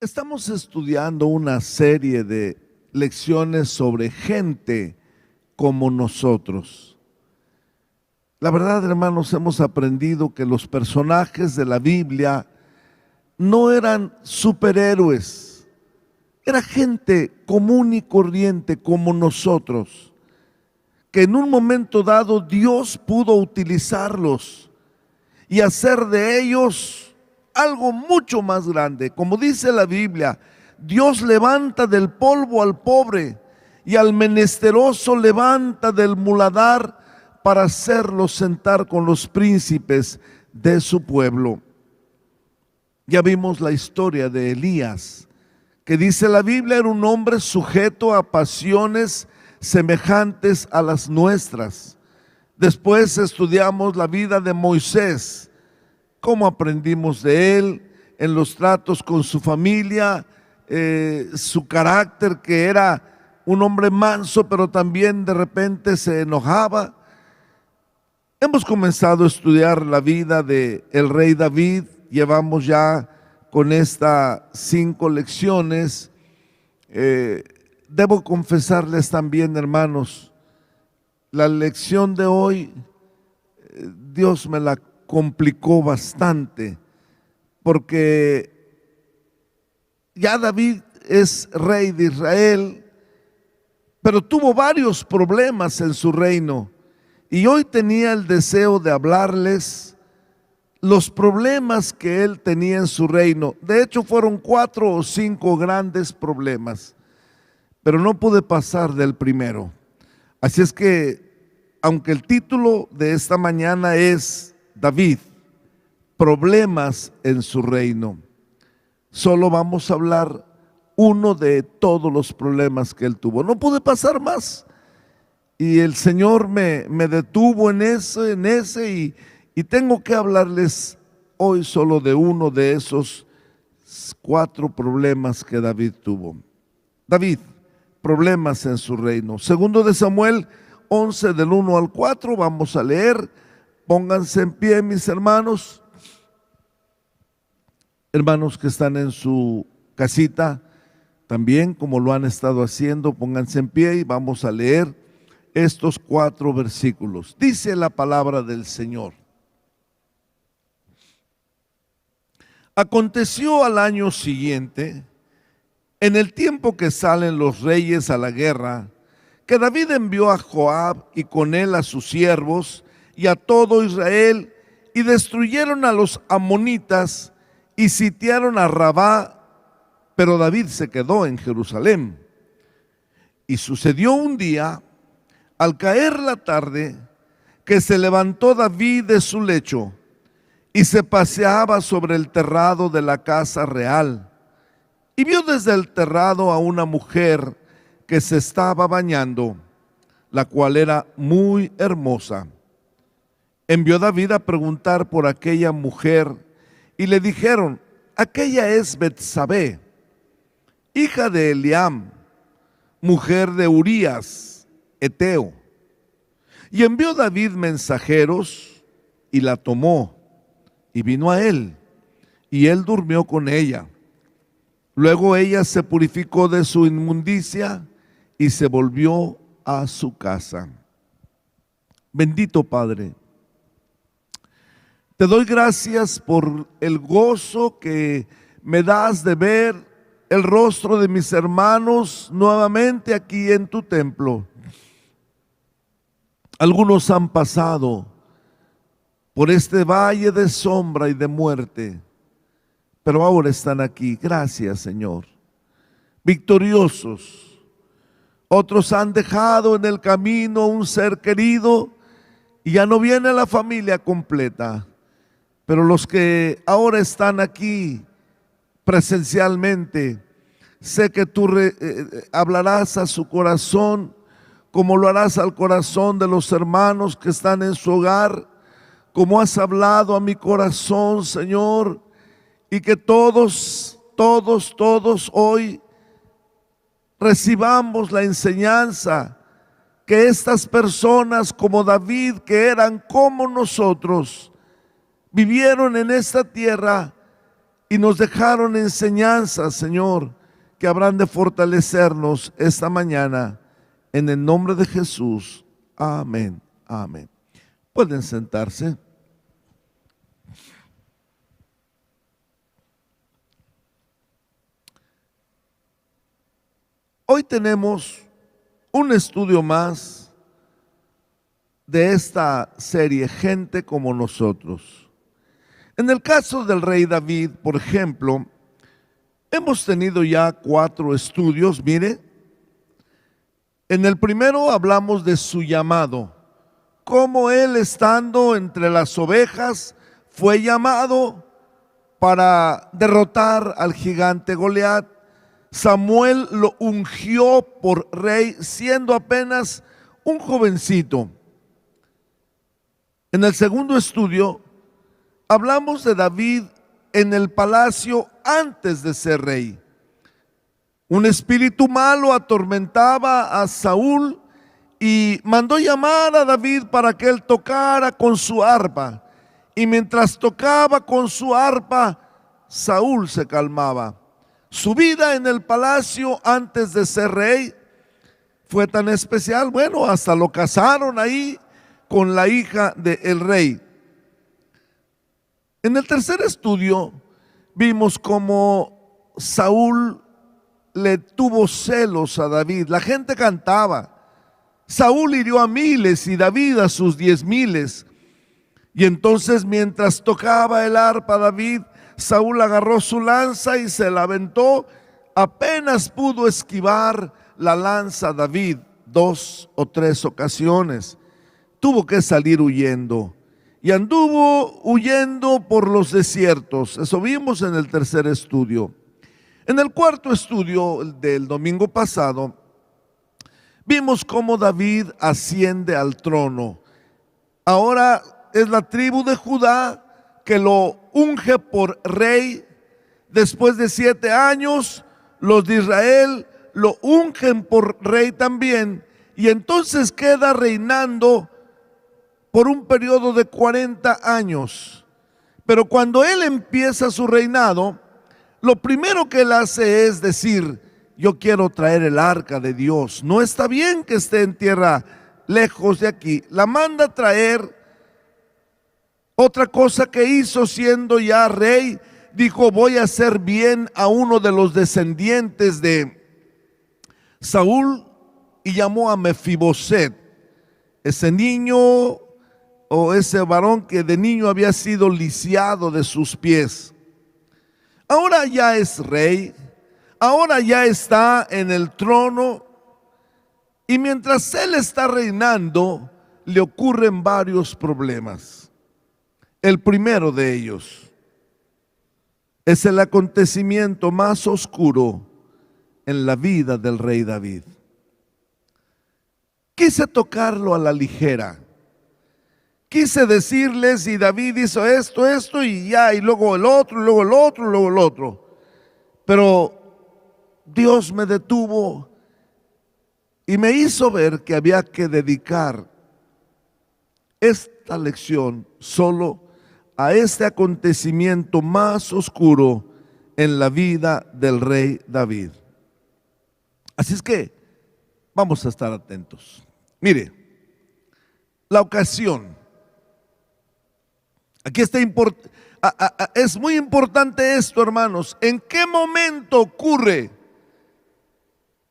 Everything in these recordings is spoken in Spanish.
Estamos estudiando una serie de lecciones sobre gente como nosotros. La verdad, hermanos, hemos aprendido que los personajes de la Biblia no eran superhéroes, era gente común y corriente como nosotros, que en un momento dado Dios pudo utilizarlos y hacer de ellos algo mucho más grande. Como dice la Biblia, Dios levanta del polvo al pobre y al menesteroso levanta del muladar para hacerlo sentar con los príncipes de su pueblo. Ya vimos la historia de Elías, que dice la Biblia era un hombre sujeto a pasiones semejantes a las nuestras. Después estudiamos la vida de Moisés, cómo aprendimos de él en los tratos con su familia, su carácter, que era un hombre manso, pero también de repente se enojaba. Hemos comenzado a estudiar la vida del rey David. Llevamos ya con estas 5 lecciones. Debo confesarles también, hermanos, la lección de hoy, Dios me la complicó bastante, porque ya David es rey de Israel, pero tuvo varios problemas en su reino, y hoy tenía el deseo de hablarles los problemas que él tenía en su reino. De hecho, fueron 4 o 5 grandes problemas, pero no pude pasar del primero. Así es que, aunque el título de esta mañana es David, problemas en su reino, solo vamos a hablar uno de todos los problemas que él tuvo. No pude pasar más, y el Señor me detuvo en ese y tengo que hablarles hoy solo de uno de esos 4 problemas que David tuvo. David, problemas en su reino. Segundo de Samuel 11 del 1 al 4, vamos a leer. Pónganse en pie, mis hermanos. Hermanos que están en su casita, también como lo han estado haciendo, pónganse en pie y vamos a leer estos 4 versículos. Dice la palabra del Señor. Aconteció al año siguiente, en el tiempo que salen los reyes a la guerra, que David envió a Joab y con él a sus siervos y a todo Israel, y destruyeron a los amonitas y sitiaron a Rabá, pero David se quedó en Jerusalén. Y sucedió un día, al caer la tarde, que se levantó David de su lecho y se paseaba sobre el terrado de la casa real, y vio desde el terrado a una mujer que se estaba bañando, la cual era muy hermosa. Envió David a preguntar por aquella mujer, y le dijeron: aquella es Betsabé, hija de Eliam, mujer de Urías, Eteo. Y envió David mensajeros, y la tomó, y vino a él, y él durmió con ella. Luego ella se purificó de su inmundicia y se volvió a su casa. Bendito Padre, te doy gracias por el gozo que me das de ver el rostro de mis hermanos nuevamente aquí en tu templo. Algunos han pasado por este valle de sombra y de muerte, pero ahora están aquí. Gracias, Señor. Victoriosos. Otros han dejado en el camino un ser querido y ya no viene la familia completa. Pero los que ahora están aquí presencialmente, sé que tú hablarás a su corazón, como lo harás al corazón de los hermanos que están en su hogar, como has hablado a mi corazón, Señor, y que todos hoy recibamos la enseñanza que estas personas como David, que eran como nosotros, vivieron en esta tierra y nos dejaron enseñanzas, Señor, que habrán de fortalecernos esta mañana. En el nombre de Jesús. Amén. Amén. Pueden sentarse. Hoy tenemos un estudio más de esta serie, Gente como Nosotros. En el caso del rey David, por ejemplo, hemos tenido ya 4 estudios. Mire, en el primero hablamos de su llamado, cómo él, estando entre las ovejas, fue llamado para derrotar al gigante Goliat. Samuel lo ungió por rey siendo apenas un jovencito. En el segundo estudio hablamos de David en el palacio antes de ser rey. Un espíritu malo atormentaba a Saúl y mandó llamar a David para que él tocara con su arpa. Y mientras tocaba con su arpa, Saúl se calmaba. Su vida en el palacio antes de ser rey fue tan especial, bueno, hasta lo casaron ahí con la hija del rey. En el tercer estudio vimos cómo Saúl le tuvo celos a David. La gente cantaba, Saúl hirió a miles y David a sus 10,000. Y entonces, mientras tocaba el arpa David, Saúl agarró su lanza y se la aventó. Apenas pudo esquivar la lanza David 2 o 3 ocasiones. Tuvo que salir huyendo. Y anduvo huyendo por los desiertos. Eso vimos en el tercer estudio. En el cuarto estudio del domingo pasado, vimos cómo David asciende al trono. Ahora es la tribu de Judá que lo unge por rey. Después de 7 años, los de Israel lo ungen por rey también. Y entonces queda reinando por un periodo de 40 años. Pero cuando él empieza su reinado, lo primero que él hace es decir, yo quiero traer el arca de Dios. No está bien que esté en tierra lejos de aquí. La manda a traer. Otra cosa que hizo siendo ya rey, dijo, voy a hacer bien a uno de los descendientes de Saúl, y llamó a Mefiboset, ese niño o ese varón que de niño había sido lisiado de sus pies. Ahora ya es rey, ahora ya está en el trono, y mientras él está reinando, le ocurren varios problemas. El primero de ellos es el acontecimiento más oscuro en la vida del rey David. Quise tocarlo a la ligera. Quise decirles, y David hizo esto, y ya, y luego el otro, y luego el otro, y luego el otro. Pero Dios me detuvo y me hizo ver que había que dedicar esta lección solo a este acontecimiento más oscuro en la vida del rey David. Así es que vamos a estar atentos. Mire, la ocasión. Aquí está es muy importante esto, hermanos. ¿En qué momento ocurre?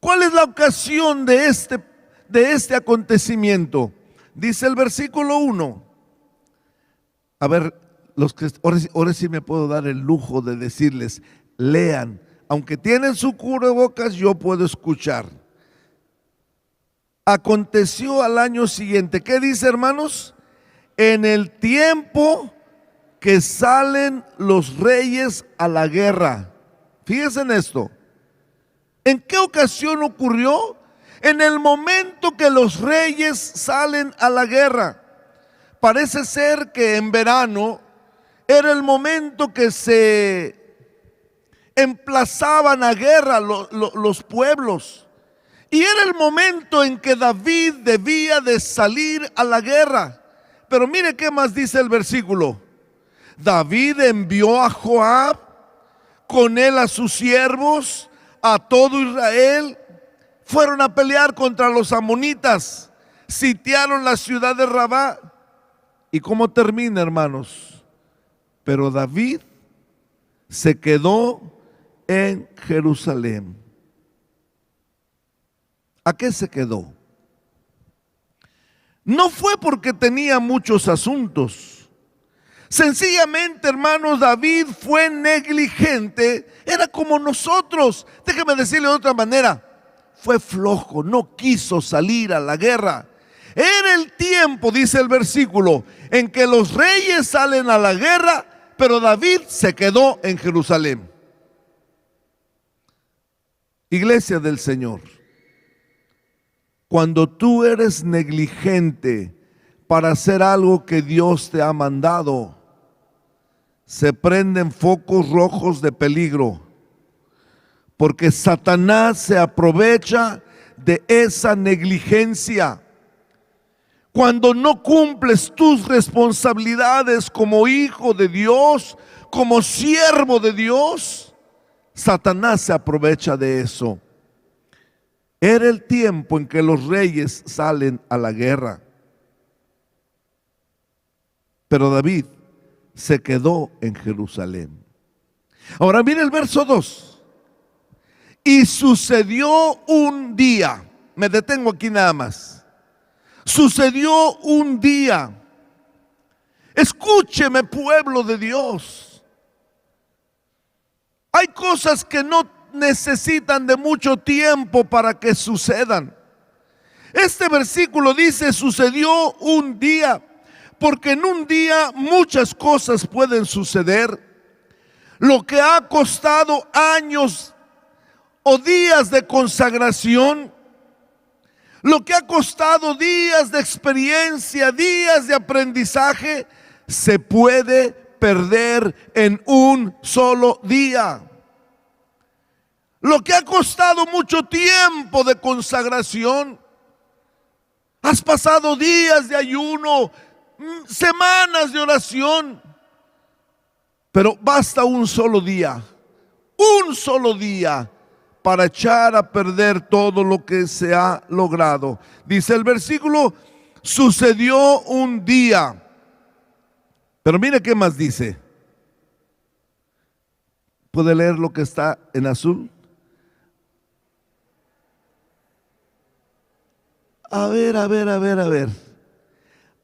¿Cuál es la ocasión de este acontecimiento? Dice el versículo 1. A ver, ahora sí me puedo dar el lujo de decirles, lean. Aunque tienen su cubrebocas, yo puedo escuchar. Aconteció al año siguiente. ¿Qué dice, hermanos? En el tiempo que salen los reyes a la guerra. Fíjense en esto. ¿En qué ocasión ocurrió? En el momento que los reyes salen a la guerra. Parece ser que en verano era el momento que se emplazaban a guerra los pueblos. Y era el momento en que David debía de salir a la guerra. Pero mire qué más dice el versículo. David envió a Joab con él a sus siervos, a todo Israel. Fueron a pelear contra los amonitas, sitiaron la ciudad de Rabá. ¿Y cómo termina, hermanos? Pero David se quedó en Jerusalén. ¿A qué se quedó? No fue porque tenía muchos asuntos. Sencillamente, hermanos, David fue negligente. Era como nosotros. Déjeme decirle de otra manera. Fue flojo, no quiso salir a la guerra. Era el tiempo, dice el versículo, en que los reyes salen a la guerra, pero David se quedó en Jerusalén. Iglesia del Señor, cuando tú eres negligente para hacer algo que Dios te ha mandado, se prenden focos rojos de peligro, porque Satanás se aprovecha de esa negligencia. Cuando no cumples tus responsabilidades como hijo de Dios, como siervo de Dios, Satanás se aprovecha de eso. Era el tiempo en que los reyes salen a la guerra. Pero David se quedó en Jerusalén. Ahora mire el verso 2. Y sucedió un día, me detengo aquí nada más. Sucedió un día. Escúcheme, pueblo de Dios. Hay cosas que no necesitan de mucho tiempo para que sucedan. Este versículo dice: sucedió un día, porque en un día muchas cosas pueden suceder. Lo que ha costado años o días de consagración, lo que ha costado días de experiencia, días de aprendizaje, se puede perder en un solo día. Lo que ha costado mucho tiempo de consagración, has pasado días de ayuno, semanas de oración, pero basta un solo día para echar a perder todo lo que se ha logrado. Dice el versículo: sucedió un día. Pero mire qué más dice. ¿Puede leer lo que está en azul? A ver.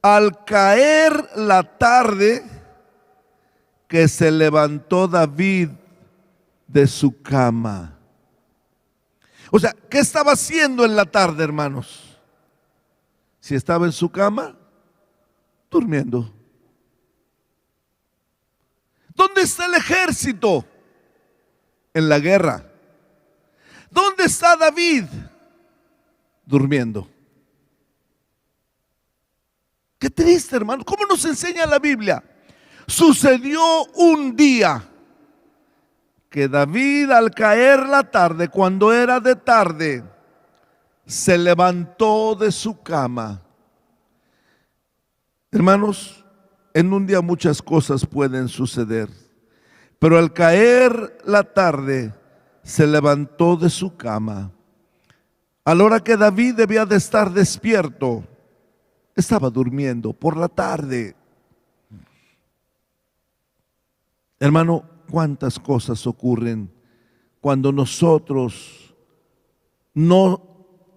Al caer la tarde, que se levantó David de su cama. O sea, ¿qué estaba haciendo en la tarde, hermanos? Si estaba en su cama, durmiendo. ¿Dónde está el ejército? En la guerra. ¿Dónde está David? Durmiendo. Qué triste, hermano. ¿Cómo nos enseña la Biblia? Sucedió un día que David, al caer la tarde, cuando era de tarde, se levantó de su cama. Hermanos, en un día muchas cosas pueden suceder, pero al caer la tarde, se levantó de su cama. A la hora que David debía de estar despierto, estaba durmiendo por la tarde. Hermano, cuántas cosas ocurren cuando nosotros no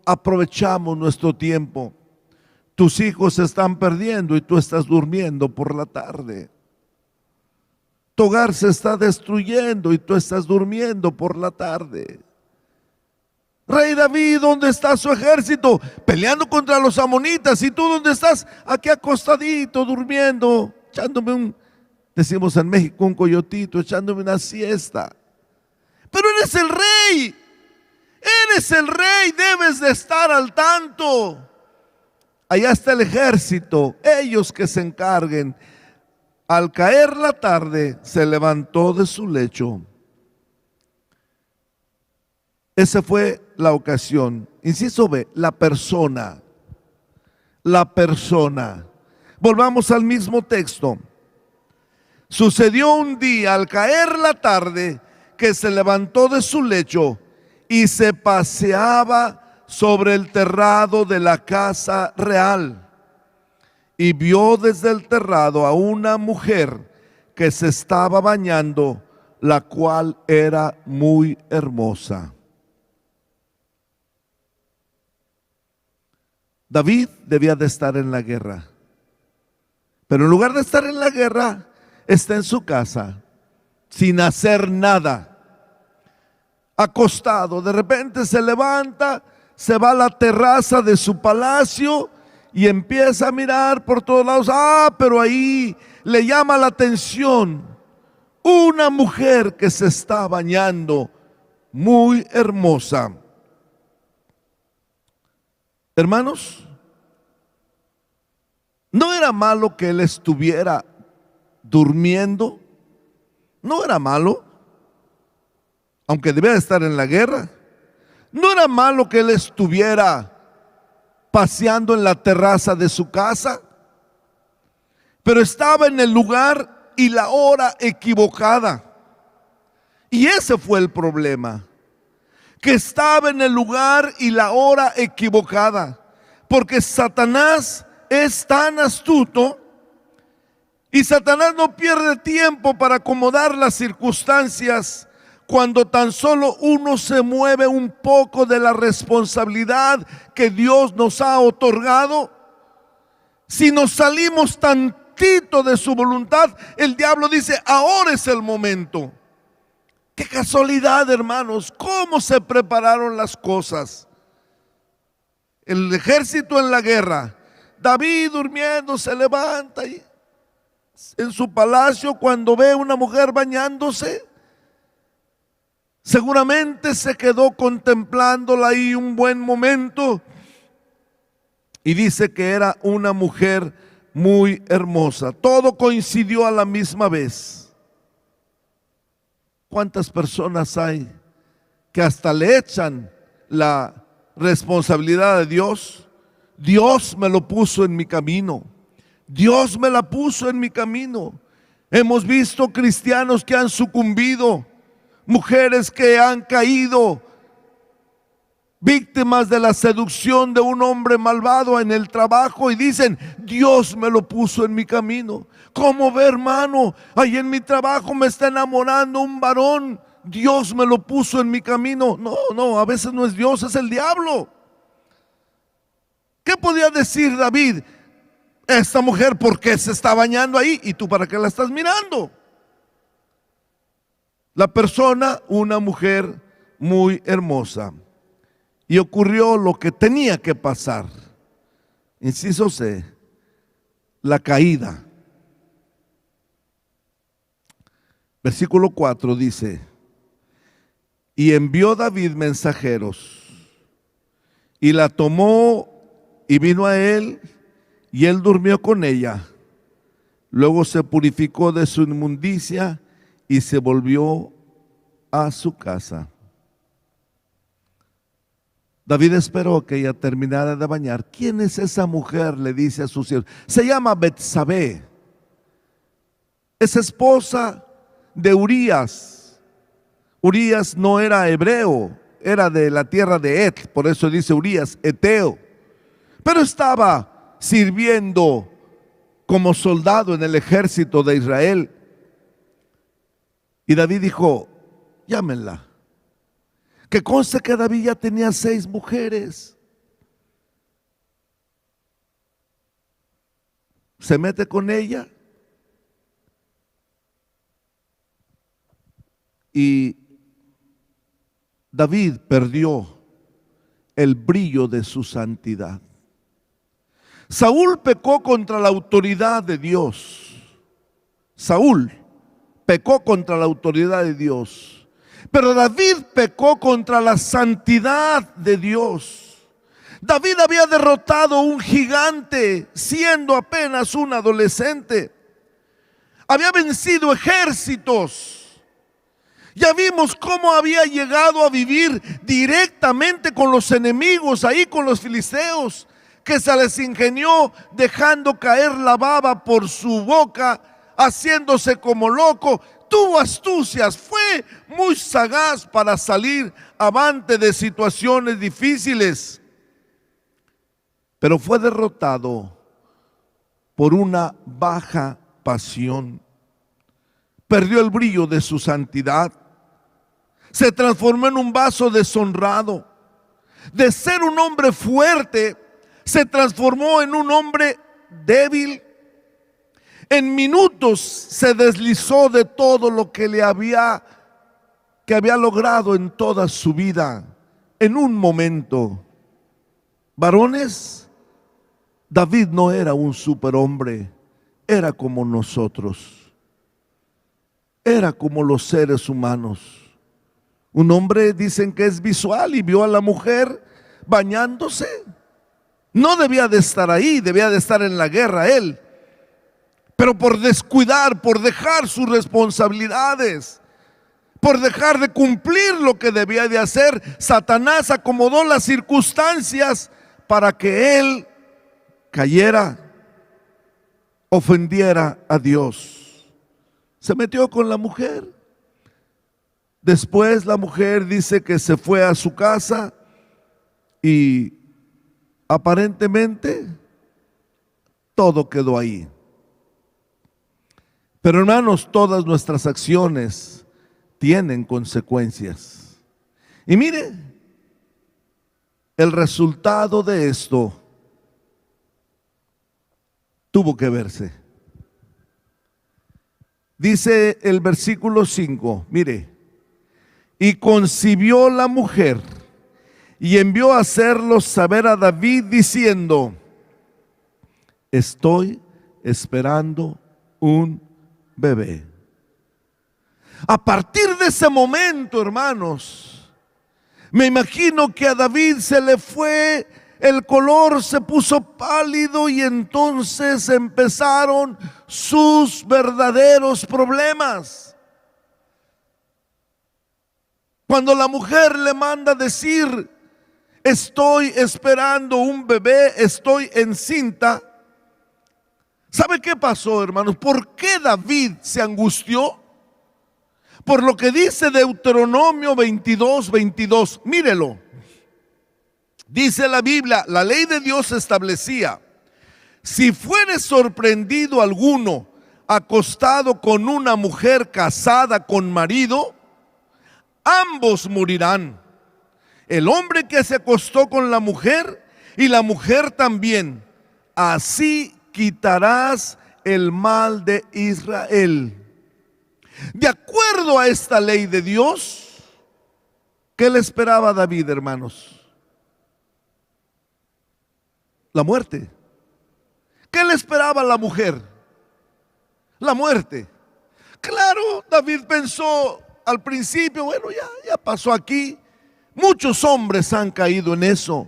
aprovechamos nuestro tiempo. Tus hijos se están perdiendo y tú estás durmiendo por la tarde. Tu hogar se está destruyendo y tú estás durmiendo por la tarde. Rey David, ¿dónde está su ejército? Peleando contra los amonitas. ¿Y tú dónde estás? Aquí acostadito, durmiendo, echándome decimos en México, un coyotito, echándome una siesta. Pero eres el rey. Eres el rey, debes de estar al tanto. Allá está el ejército, ellos que se encarguen. Al caer la tarde, se levantó de su lecho. Esa fue la ocasión. Inciso B, la persona. La persona. Volvamos al mismo texto. Sucedió un día, al caer la tarde, que se levantó de su lecho y se paseaba sobre el terrado de la casa real, y vio desde el terrado a una mujer que se estaba bañando, la cual era muy hermosa. David debía de estar en la guerra, pero en lugar de estar en la guerra, está en su casa, sin hacer nada, acostado. De repente se levanta, se va a la terraza de su palacio y empieza a mirar por todos lados. Pero ahí le llama la atención una mujer que se está bañando, muy hermosa. Hermanos, no era malo que él estuviera durmiendo, no era malo, aunque debía estar en la guerra. No era malo que él estuviera paseando en la terraza de su casa, pero estaba en el lugar y la hora equivocada. Y ese fue el problema, que estaba en el lugar y la hora equivocada, porque Satanás es tan astuto y Satanás no pierde tiempo para acomodar las circunstancias cuando tan solo uno se mueve un poco de la responsabilidad que Dios nos ha otorgado. Si nos salimos tantito de su voluntad, el diablo dice: ahora es el momento. Qué casualidad, hermanos, cómo se prepararon las cosas. El ejército en la guerra, David durmiendo, se levanta y en su palacio, cuando ve a una mujer bañándose, seguramente se quedó contemplándola ahí un buen momento y dice que era una mujer muy hermosa. Todo coincidió a la misma vez. ¿Cuántas personas hay que hasta le echan la responsabilidad de Dios? Dios me lo puso en mi camino. Dios me la puso en mi camino. Hemos visto cristianos que han sucumbido, mujeres que han caído víctimas de la seducción de un hombre malvado en el trabajo y dicen: Dios me lo puso en mi camino. ¿Cómo ve, hermano? Ahí en mi trabajo me está enamorando un varón. Dios me lo puso en mi camino. No, a veces no es Dios, es el diablo. ¿Qué podía decir David? Esta mujer, ¿por qué se está bañando ahí? ¿Y tú para qué la estás mirando? La persona, una mujer muy hermosa. Y ocurrió lo que tenía que pasar. Inciso C, la caída. Versículo 4 dice: y envió David mensajeros, y la tomó y vino a él, y él durmió con ella. Luego se purificó de su inmundicia y se volvió a su casa. David esperó que ella terminara de bañar. ¿Quién es esa mujer?, le dice a sus siervos. Se llama Betsabé. Es esposa de Urías. Urías no era hebreo, era de la tierra de Et, por eso dice Urías, eteo. Pero estaba sirviendo como soldado en el ejército de Israel. Y David dijo: llámenla. Que conste que David ya tenía 6 mujeres. Se mete con ella y David perdió el brillo de su santidad. Saúl pecó contra la autoridad de Dios. Saúl pecó contra la autoridad de Dios. Pero David pecó contra la santidad de Dios. David había derrotado a un gigante siendo apenas un adolescente. Había vencido ejércitos. Ya vimos cómo había llegado a vivir directamente con los enemigos, ahí con los filisteos, que se les ingenió dejando caer la baba por su boca, haciéndose como loco. tuvo astucias, fue muy sagaz para salir avante de situaciones difíciles, pero fue derrotado por una baja pasión. Perdió el brillo de su santidad. Se transformó en un vaso deshonrado. De ser un hombre fuerte, se transformó en un hombre débil. En minutos se deslizó de todo lo que había logrado en toda su vida. En un momento. Varones, David no era un superhombre, era como nosotros. Era como los seres humanos. Un hombre dicen que es visual y vio a la mujer bañándose. No debía de estar ahí, debía de estar en la guerra él. Pero por descuidar, por dejar sus responsabilidades, por dejar de cumplir lo que debía de hacer, Satanás acomodó las circunstancias para que él cayera, ofendiera a Dios. Se metió con la mujer. Después la mujer dice que se fue a su casa y aparentemente todo quedó ahí. Pero hermanos, todas nuestras acciones tienen consecuencias. Y mire, el resultado de esto tuvo que verse. Dice el versículo 5, mire, y concibió la mujer y envió a hacerlo saber a David diciendo, estoy esperando un bebé. A partir de ese momento, hermanos, me imagino que a David se le fue el color, se puso pálido y entonces empezaron sus verdaderos problemas. Cuando la mujer le manda decir, estoy esperando un bebé, estoy encinta, ¿sabe qué pasó, hermanos? ¿Por qué David se angustió? Por lo que dice Deuteronomio 22:22. Mírelo. Dice la Biblia, la ley de Dios establecía, si fuere sorprendido alguno acostado con una mujer casada con marido, ambos morirán. El hombre que se acostó con la mujer y la mujer también. Así quitarás el mal de Israel. De acuerdo a esta ley de Dios, ¿qué le esperaba a David, hermanos? La muerte. ¿Qué le esperaba a la mujer? La muerte. Claro, David pensó al principio, bueno, ya pasó aquí. Muchos hombres han caído en eso.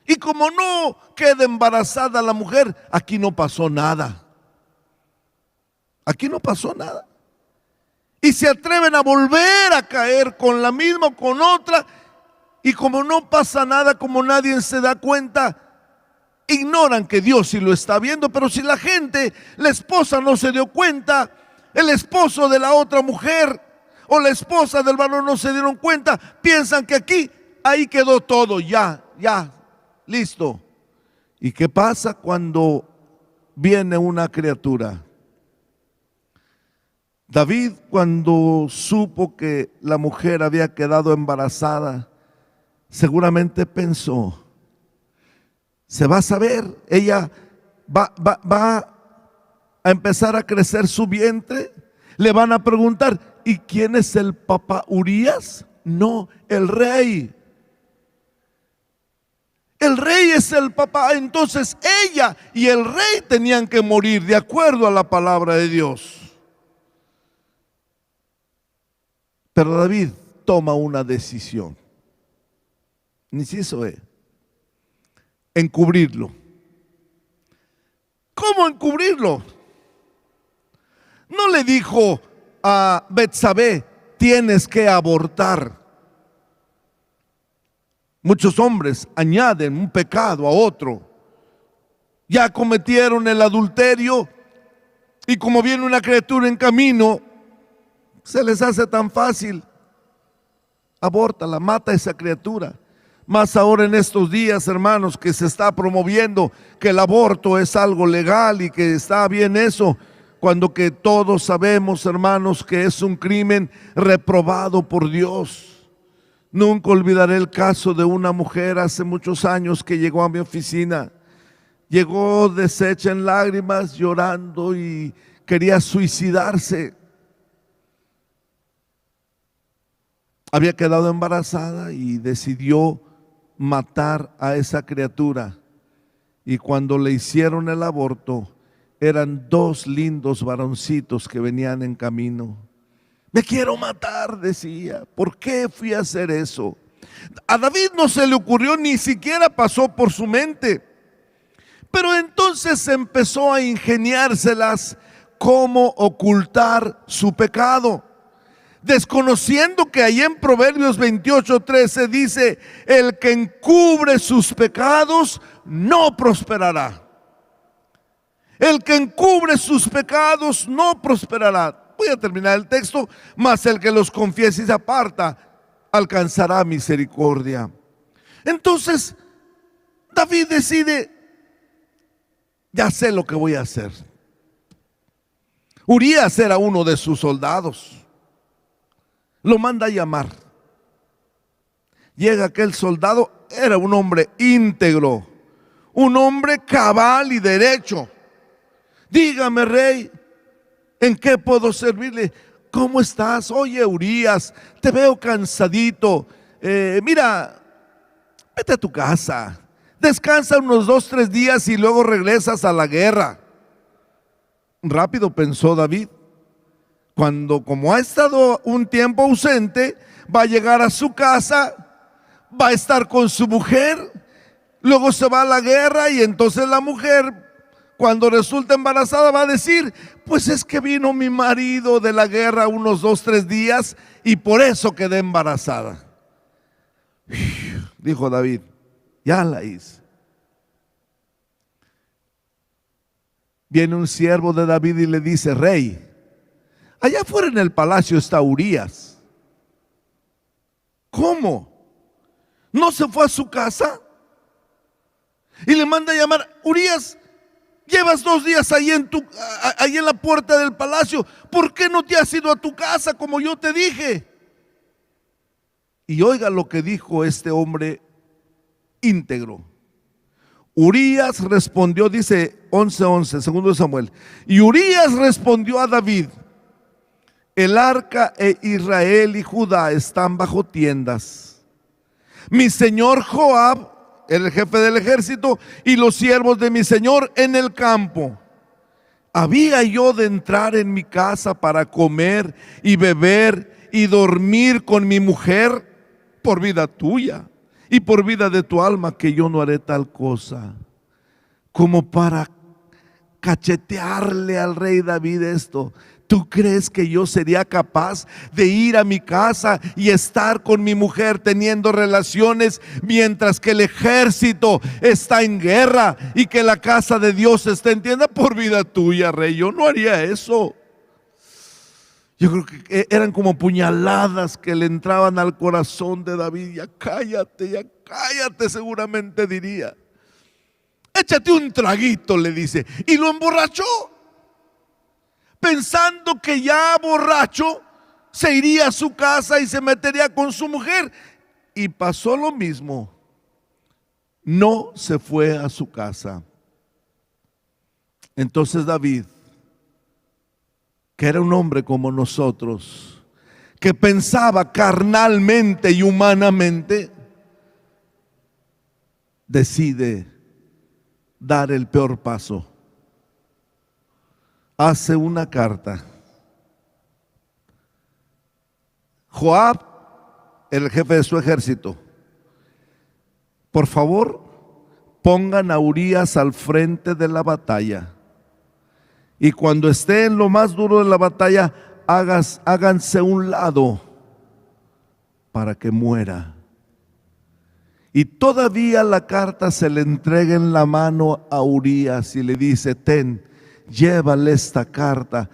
Y como no queda embarazada la mujer, aquí no pasó nada. Aquí no pasó nada. Y se atreven a volver a caer con la misma o con otra. Y como no pasa nada, como nadie se da cuenta, ignoran que Dios sí lo está viendo. Pero si la gente, la esposa no se dio cuenta, el esposo de la otra mujer o la esposa del varón no se dieron cuenta, piensan que ahí quedó todo, ya, listo. ¿Y qué pasa cuando viene una criatura? David, cuando supo que la mujer había quedado embarazada, seguramente pensó, se va a saber, ella va a empezar a crecer su vientre, le van a preguntar, ¿y quién es el papá? ¿Urías? No, el rey. El rey es el papá. Entonces ella y el rey tenían que morir de acuerdo a la palabra de Dios. Pero David toma una decisión. Inciso E, encubrirlo. ¿Cómo encubrirlo? No le dijo a Betsabé, tienes que abortar. Muchos hombres añaden un pecado a otro. Ya cometieron el adulterio y como viene una criatura en camino, Se les hace tan fácil. Abórtala, mata a esa criatura. Más ahora en estos días, hermanos, que se está promoviendo que el aborto es algo legal y que está bien eso, cuando que todos sabemos, hermanos, que es un crimen reprobado por Dios. Nunca olvidaré el caso de una mujer hace muchos años que llegó a mi oficina. Llegó deshecha en lágrimas, llorando y quería suicidarse. Había quedado embarazada y decidió matar a esa criatura. Y cuando le hicieron el aborto, eran dos lindos varoncitos que venían en camino. Me quiero matar, decía. ¿Por qué fui a hacer eso? A David no se le ocurrió, ni siquiera pasó por su mente. Pero entonces empezó a ingeniárselas cómo ocultar su pecado, desconociendo que ahí en Proverbios 28:13 dice: el que encubre sus pecados no prosperará. El que encubre sus pecados no prosperará. Voy a terminar el texto. Mas el que los confiese y se aparta alcanzará misericordia. Entonces David decide: ya sé lo que voy a hacer. Urías era uno de sus soldados. Lo manda a llamar. Llega aquel soldado, era un hombre íntegro, un hombre cabal y derecho. Dígame, rey, ¿en qué puedo servirle? ¿Cómo estás? Oye, Urías, te veo cansadito. Mira, vete a tu casa, descansa unos 2-3 días y luego regresas a la guerra. Rápido pensó David. Como ha estado un tiempo ausente, va a llegar a su casa, va a estar con su mujer, luego se va a la guerra y entonces la mujer, cuando resulta embarazada, va a decir: pues es que vino mi marido de la guerra unos 2-3 días y por eso quedé embarazada. Dijo David: ya la hice. Viene un siervo de David y le dice: rey, allá afuera en el palacio está Urías. ¿Cómo? ¿No se fue a su casa? Y le manda a llamar: Urías, llevas 2 días ahí en la puerta del palacio. ¿Por qué no te has ido a tu casa como yo te dije? Y oiga lo que dijo este hombre íntegro. Urías respondió, dice 11:11, segundo de Samuel. Y Urías respondió a David: el arca e Israel y Judá están bajo tiendas. Mi señor Joab, el jefe del ejército, y los siervos de mi señor en el campo. ¿Había yo de entrar en mi casa para comer y beber y dormir con mi mujer? Por vida tuya y por vida de tu alma, que yo no haré tal cosa. Como para cachetearle al rey David esto. ¿Tú crees que yo sería capaz de ir a mi casa y estar con mi mujer teniendo relaciones mientras que el ejército está en guerra y que la casa de Dios está en tienda? Por vida tuya, rey, yo no haría eso. Yo creo que eran como puñaladas que le entraban al corazón de David. Ya cállate, seguramente diría. Échate un traguito, le dice, y lo emborrachó, pensando que ya borracho se iría a su casa y se metería con su mujer. Y pasó lo mismo. No se fue a su casa. Entonces David, que era un hombre como nosotros, que pensaba carnalmente y humanamente, decide dar el peor paso. Hace una carta. Joab, el jefe de su ejército: por favor, pongan a Urías al frente de la batalla. Y cuando esté en lo más duro de la batalla, háganse un lado para que muera. Y todavía la carta se le entrega en la mano a Urías y le dice: ten, llévale esta carta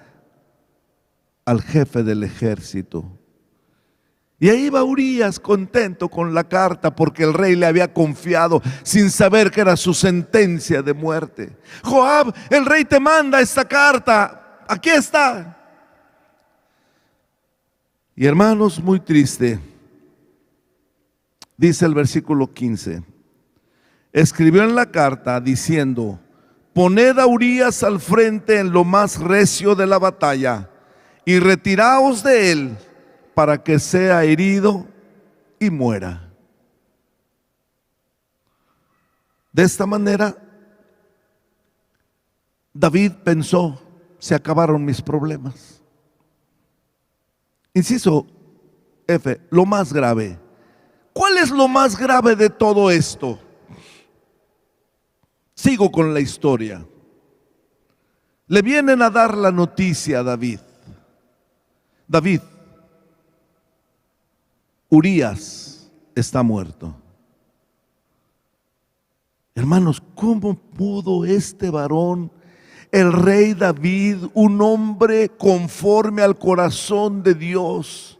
al jefe del ejército. Y ahí va Urías contento con la carta porque el rey le había confiado sin saber que era su sentencia de muerte. Joab, el rey te manda esta carta, aquí está. Y hermanos, muy triste, dice el versículo 15, escribió en la carta diciendo: poned a Urías al frente en lo más recio de la batalla y retiraos de él para que sea herido y muera. De esta manera, David pensó: se acabaron mis problemas. Inciso F, lo más grave. ¿Cuál es lo más grave de todo esto? Sigo con la historia. Le vienen a dar la noticia a David. David, Urías está muerto. Hermanos, ¿cómo pudo este varón, el rey David, un hombre conforme al corazón de Dios,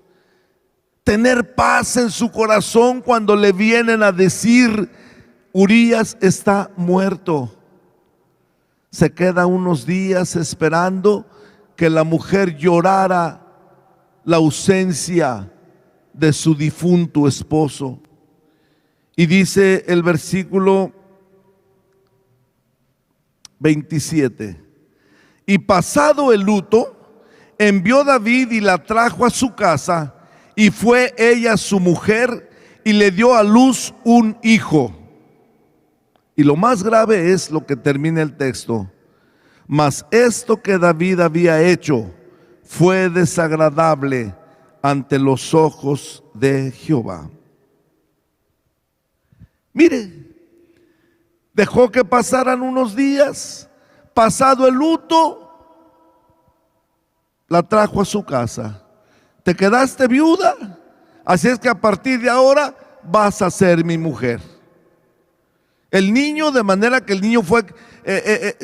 tener paz en su corazón cuando le vienen a decir: Urías está muerto? Se queda unos días esperando que la mujer llorara la ausencia de su difunto esposo. Y dice el versículo 27, y pasado el luto, envió David y la trajo a su casa, y fue ella su mujer, y le dio a luz un hijo. Y lo más grave es lo que termina el texto: mas esto que David había hecho fue desagradable ante los ojos de Jehová. Mire, dejó que pasaran unos días, pasado el luto, la trajo a su casa. Te quedaste viuda, así es que a partir de ahora vas a ser mi mujer. El niño, de manera que el niño fue,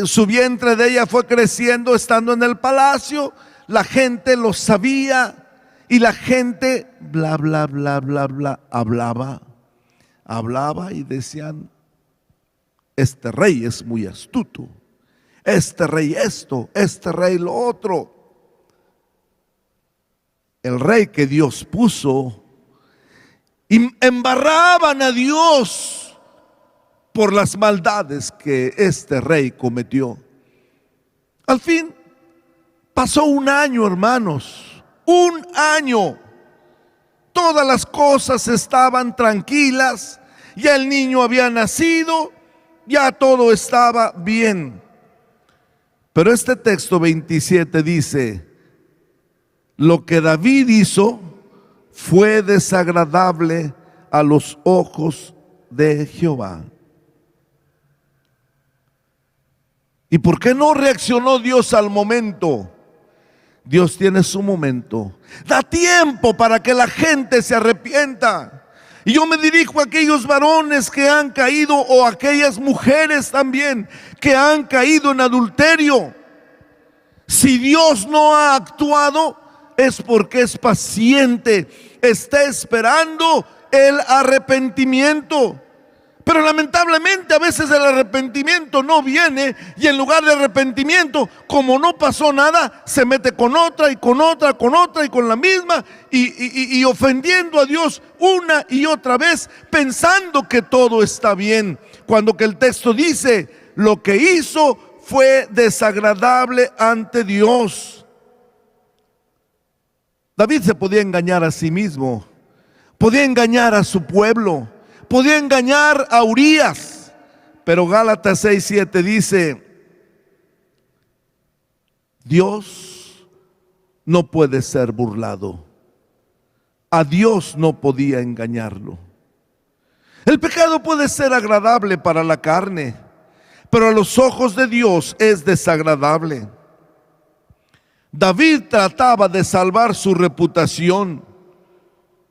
su vientre de ella fue creciendo estando en el palacio. La gente lo sabía y la gente bla, bla, bla, bla, bla, hablaba y decían: este rey es muy astuto, este rey esto, este rey lo otro. El rey que Dios puso, y embarraban a Dios por las maldades que este rey cometió. Al fin pasó un año, hermanos, un año. Todas las cosas estaban tranquilas, ya el niño había nacido, ya todo estaba bien. Pero este texto 27 dice: lo que David hizo fue desagradable a los ojos de Jehová. ¿Y por qué no reaccionó Dios al momento? Dios tiene su momento. Da tiempo para que la gente se arrepienta. Y yo me dirijo a aquellos varones que han caído, o a aquellas mujeres también que han caído en adulterio. Si Dios no ha actuado, es porque es paciente, está esperando el arrepentimiento. Pero lamentablemente a veces el arrepentimiento no viene, y en lugar de arrepentimiento, como no pasó nada, se mete con otra y con otra, con otra y con la misma, y ofendiendo a Dios una y otra vez, pensando que todo está bien, cuando que el texto dice: lo que hizo fue desagradable ante Dios. David se podía engañar a sí mismo, podía engañar a su pueblo, podía engañar a Urías, pero Gálatas 6:7 dice: Dios no puede ser burlado. A Dios no podía engañarlo. El pecado puede ser agradable para la carne, pero a los ojos de Dios es desagradable. David trataba de salvar su reputación,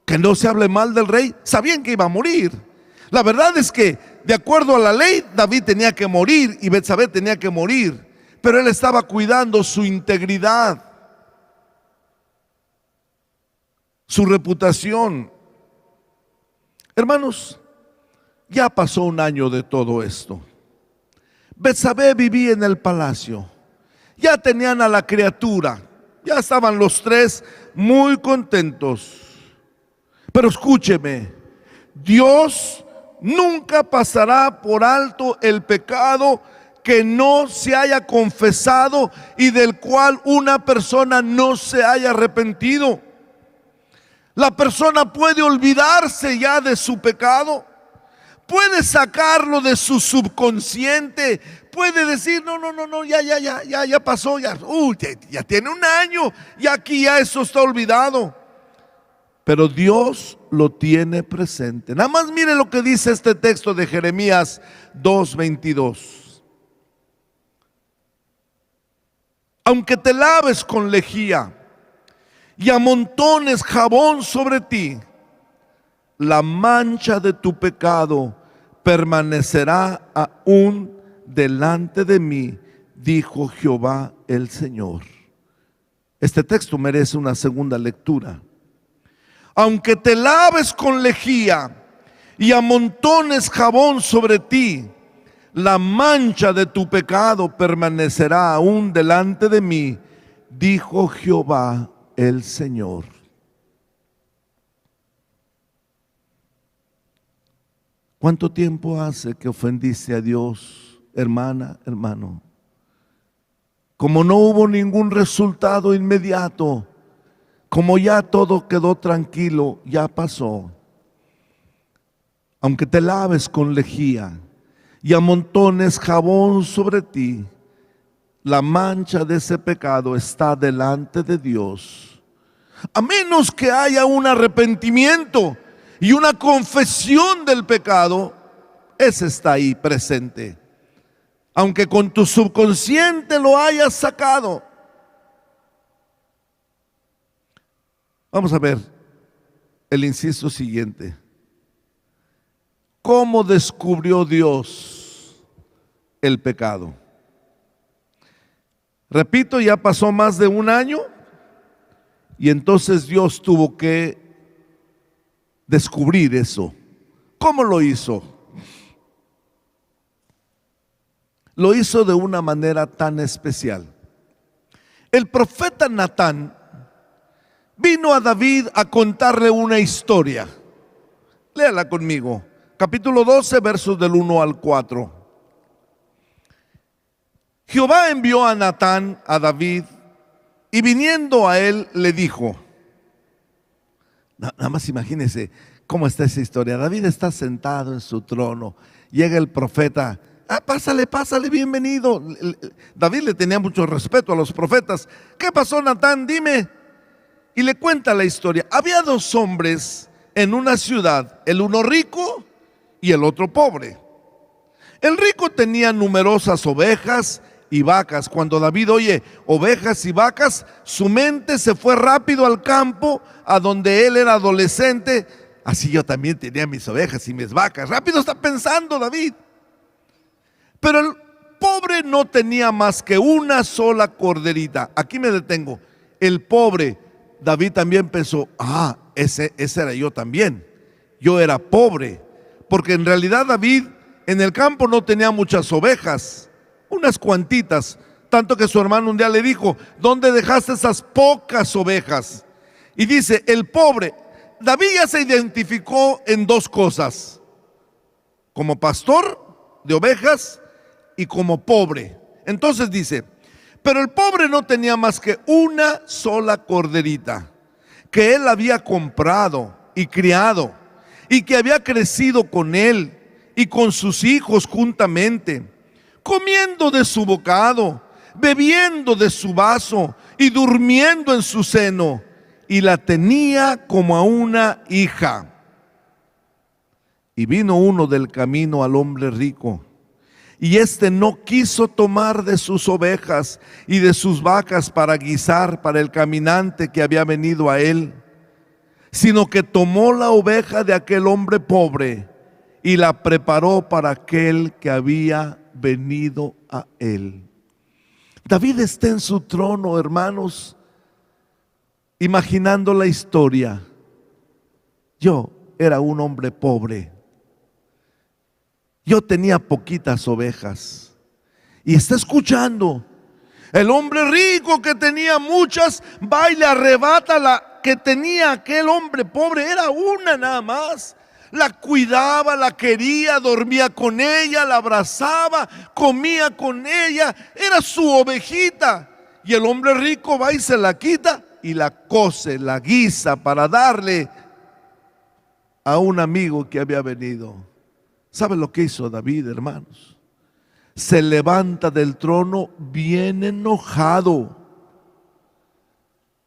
que no se hable mal del rey. Sabían que iba a morir. La verdad es que, de acuerdo a la ley, David tenía que morir y Betsabé tenía que morir, pero él estaba cuidando su integridad. su reputación. Hermanos, ya pasó un año de todo esto. Betsabé vivía en el palacio. Ya tenían a la criatura. Ya estaban los tres muy contentos. Pero escúcheme, Dios nunca pasará por alto el pecado que no se haya confesado y del cual una persona no se haya arrepentido. La persona puede olvidarse ya de su pecado, puede sacarlo de su subconsciente, puede decir, no, ya pasó, ya tiene un año, y aquí ya eso está olvidado. Pero Dios lo tiene presente. Nada más mire lo que dice este texto de Jeremías 2:22. Aunque te laves con lejía y amontones jabón sobre ti, la mancha de tu pecado permanecerá aún delante de mí, dijo Jehová el Señor. Este texto merece una segunda lectura. Aunque te laves con lejía y amontones jabón sobre ti, la mancha de tu pecado permanecerá aún delante de mí, dijo Jehová el Señor. ¿Cuánto tiempo hace que ofendiste a Dios, hermana, hermano? Como no hubo ningún resultado inmediato, como ya todo quedó tranquilo, ya pasó. Aunque te laves con lejía y amontones jabón sobre ti, la mancha de ese pecado está delante de Dios. A menos que haya un arrepentimiento y una confesión del pecado, ese está ahí presente. Aunque con tu subconsciente lo hayas sacado. Vamos a ver el inciso siguiente. ¿Cómo descubrió Dios el pecado? Repito, ya pasó más de un año y entonces Dios tuvo que descubrir eso. ¿Cómo lo hizo? Lo hizo de una manera tan especial. El profeta Natán vino a David a contarle una historia. Léala conmigo. Capítulo 12, versos del 1 al 4. Jehová envió a Natán a David y viniendo a él le dijo. Nada más imagínense cómo está esa historia. David está sentado en su trono. Llega el profeta. Pásale, bienvenido. David le tenía mucho respeto a los profetas. ¿Qué pasó, Natán? Dime. Y le cuenta la historia. Había dos hombres en una ciudad, el uno rico y el otro pobre. El rico tenía numerosas ovejas y vacas. Cuando David oye ovejas y vacas, su mente se fue rápido al campo a donde él era adolescente. Así yo también tenía mis ovejas y mis vacas. Rápido está pensando David. Pero el pobre no tenía más que una sola corderita. Aquí me detengo. El pobre, David también pensó, ese era yo también. Yo era pobre. Porque en realidad David en el campo no tenía muchas ovejas, unas cuantitas. Tanto que su hermano un día le dijo, ¿dónde dejaste esas pocas ovejas? Y dice, el pobre, David ya se identificó en dos cosas. Como pastor de ovejas y como pobre. Entonces dice, pero el pobre no tenía más que una sola corderita que él había comprado y criado y que había crecido con él y con sus hijos juntamente, comiendo de su bocado, bebiendo de su vaso y durmiendo en su seno, y la tenía como a una hija. Y vino uno del camino al hombre rico, y éste no quiso tomar de sus ovejas y de sus vacas para guisar para el caminante que había venido a él, sino que tomó la oveja de aquel hombre pobre y la preparó para aquel que había venido a él. David está en su trono, hermanos, imaginando la historia. Yo era un hombre pobre. Yo tenía poquitas ovejas. Y está escuchando. El hombre rico que tenía muchas, va y le arrebata la que tenía aquel hombre pobre. Era una nada más. La cuidaba, la quería, dormía con ella, la abrazaba, comía con ella. Era su ovejita. Y el hombre rico va y se la quita y la cose, la guisa para darle a un amigo que había venido. ¿Sabe lo que hizo David, hermanos? Se levanta del trono bien enojado.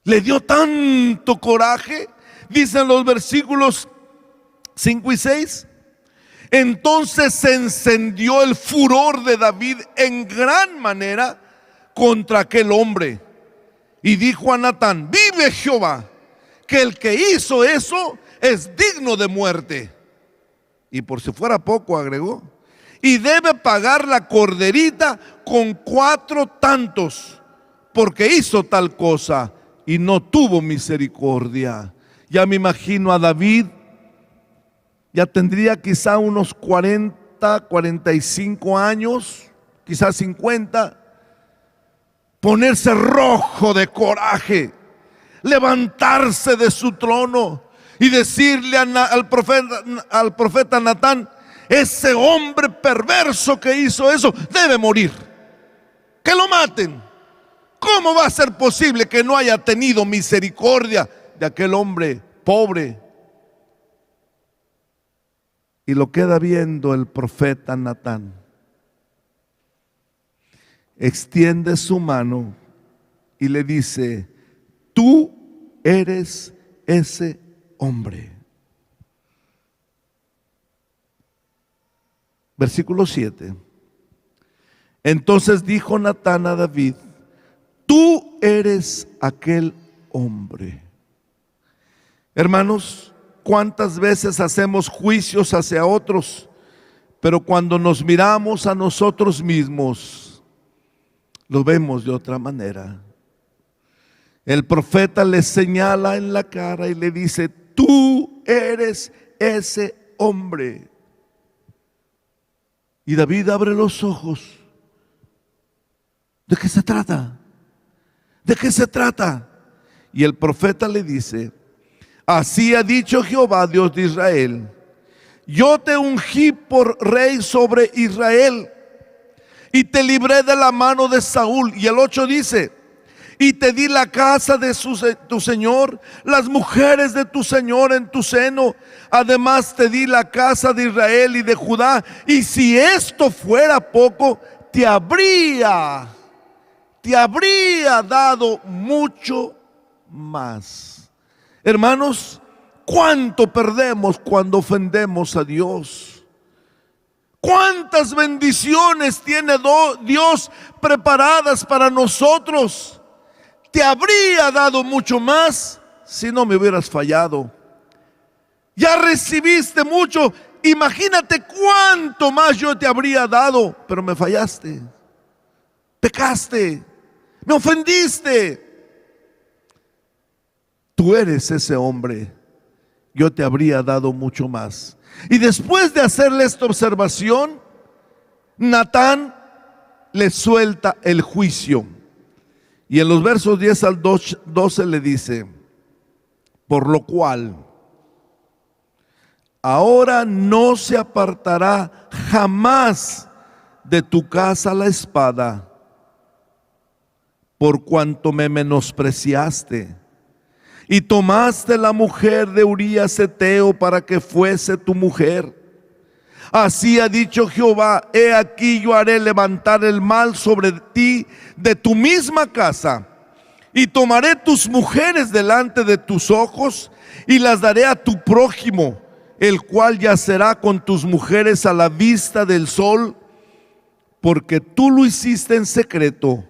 Le dio tanto coraje, dicen los versículos 5 y 6. Entonces se encendió el furor de David en gran manera contra aquel hombre. Y dijo a Natán: vive Jehová, que el que hizo eso es digno de muerte. Y por si fuera poco agregó: y debe pagar la corderita con 4 tantos, porque hizo tal cosa y no tuvo misericordia. Ya me imagino a David, ya tendría quizá unos 40, 45 años, quizás 50, ponerse rojo de coraje, levantarse de su trono y decirle al profeta Natán: ese hombre perverso que hizo eso debe morir, que lo maten. ¿Cómo va a ser posible que no haya tenido misericordia de aquel hombre pobre? Y lo queda viendo el profeta Natán. Extiende su mano y le dice: tú eres ese hombre. Versículo 7. Entonces dijo Natán a David: tú eres aquel hombre. Hermanos, ¿cuántas veces hacemos juicios hacia otros? Pero cuando nos miramos a nosotros mismos, lo vemos de otra manera. El profeta le señala en la cara y le dice: tú eres ese hombre. Y David abre los ojos. ¿De qué se trata? ¿De qué se trata? Y el profeta le dice: así ha dicho Jehová, Dios de Israel: yo te ungí por rey sobre Israel y te libré de la mano de Saúl. Y el 8 dice: y te di la casa de tu Señor, las mujeres de tu Señor en tu seno. Además te di la casa de Israel y de Judá. Y si esto fuera poco, te habría dado mucho más. Hermanos, ¿cuánto perdemos cuando ofendemos a Dios? ¿Cuántas bendiciones tiene Dios preparadas para nosotros? Te habría dado mucho más si no me hubieras fallado. Ya recibiste mucho, imagínate cuánto más yo te habría dado, pero me fallaste, pecaste, me ofendiste. Tú eres ese hombre, yo te habría dado mucho más. Y después de hacerle esta observación, Natán le suelta el juicio. Y en los versos 10 al 12 le dice: por lo cual ahora no se apartará jamás de tu casa la espada, por cuanto me menospreciaste y tomaste la mujer de Urías Heteo para que fuese tu mujer. Así ha dicho Jehová: he aquí yo haré levantar el mal sobre ti de tu misma casa, y tomaré tus mujeres delante de tus ojos, y las daré a tu prójimo, el cual yacerá con tus mujeres a la vista del sol, porque tú lo hiciste en secreto,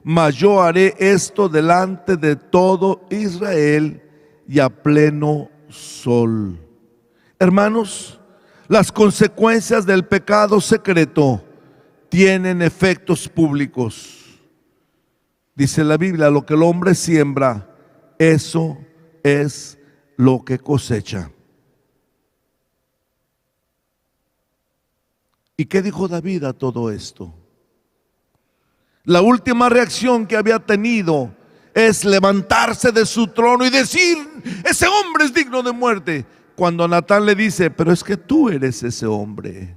mas yo haré esto delante de todo Israel y a pleno sol. Hermanos, las consecuencias del pecado secreto tienen efectos públicos. Dice la Biblia: lo que el hombre siembra, eso es lo que cosecha. ¿Y qué dijo David a todo esto? La última reacción que había tenido es levantarse de su trono y decir: ese hombre es digno de muerte. Cuando Natán le dice: pero es que tú eres ese hombre.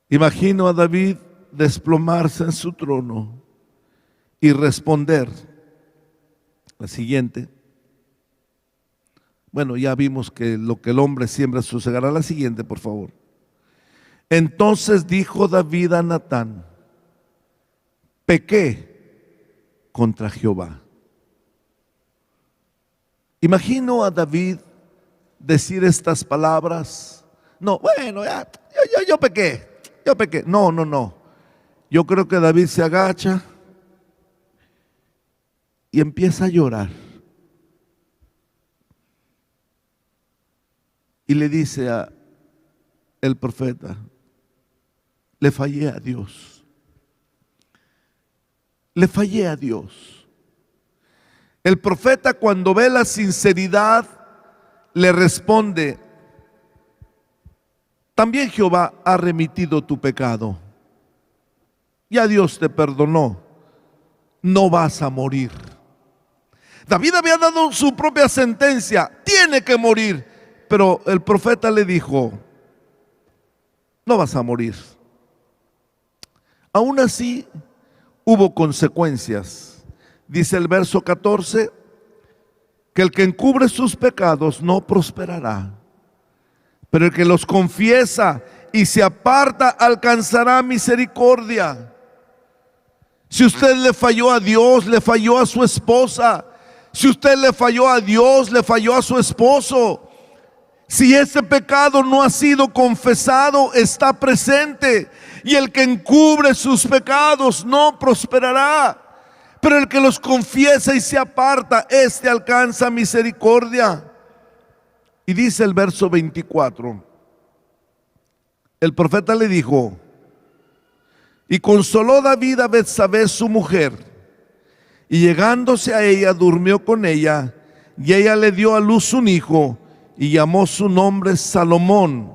Imagino a David desplomarse en su trono y responder la siguiente. Bueno, ya vimos que lo que el hombre siembra sucederá. La siguiente, por favor. Entonces dijo David a Natán: pequé contra Jehová. Imagino a David decir estas palabras. No, bueno, ya, yo pequé. No. Yo creo que David se agacha y empieza a llorar. Y le dice a el profeta: le fallé a Dios. Le fallé a Dios. El profeta, cuando ve la sinceridad, le responde: también Jehová ha remitido tu pecado. Ya Dios te perdonó. No vas a morir. David había dado su propia sentencia: tiene que morir. Pero el profeta le dijo: no vas a morir. Aún así, hubo consecuencias. Dice el verso 14, que el que encubre sus pecados no prosperará, pero el que los confiesa y se aparta alcanzará misericordia. Si usted le falló a Dios, le falló a su esposa. Si usted le falló a Dios, le falló a su esposo. Si ese pecado no ha sido confesado, está presente. Y el que encubre sus pecados no prosperará, pero el que los confiesa y se aparta, éste alcanza misericordia. Y dice el verso 24, el profeta le dijo: y consoló David a Betsabé su mujer, y llegándose a ella durmió con ella, y ella le dio a luz un hijo, y llamó su nombre Salomón,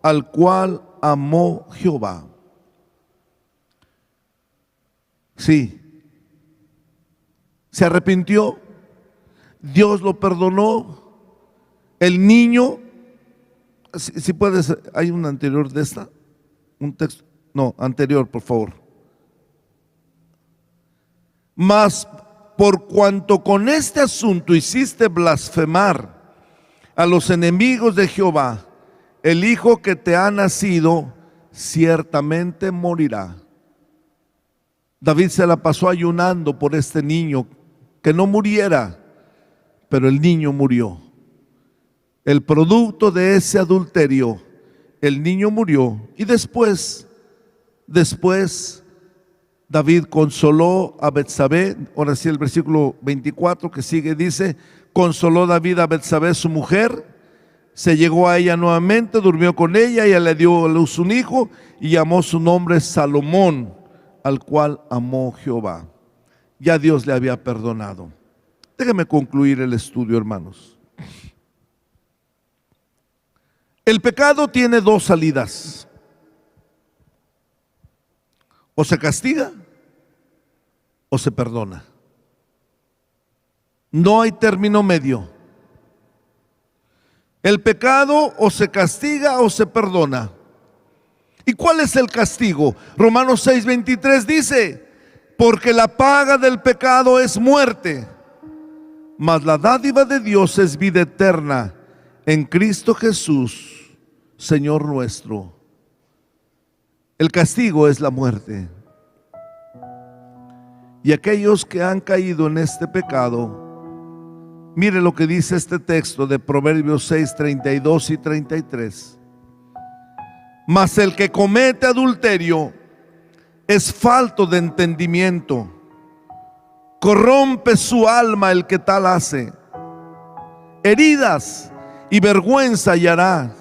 al cual amó Jehová. Sí, se arrepintió, Dios lo perdonó. El niño, si puedes, hay un anterior de esta, un texto, no, anterior, por favor. Mas por cuanto con este asunto hiciste blasfemar a los enemigos de Jehová, el hijo que te ha nacido ciertamente morirá. David se la pasó ayunando por este niño, que no muriera, pero el niño murió. El producto de ese adulterio, el niño murió. Y después David consoló a Betsabé. Ahora sí, el versículo 24 que sigue dice: consoló David a Betsabé su mujer, se llegó a ella nuevamente, durmió con ella, ella le dio a luz un hijo y llamó su nombre Salomón, al cual amó Jehová. Ya Dios le había perdonado. Déjeme concluir el estudio, hermanos. El pecado tiene dos salidas: o se castiga o se perdona. No hay término medio. El pecado o se castiga o se perdona. ¿Y cuál es el castigo? Romanos 6:23 dice: porque la paga del pecado es muerte, mas la dádiva de Dios es vida eterna en Cristo Jesús, Señor nuestro. El castigo es la muerte. Y aquellos que han caído en este pecado, mire lo que dice este texto de Proverbios 6:32 y 33. Mas el que comete adulterio es falto de entendimiento, corrompe su alma el que tal hace. Heridas y vergüenza hallará,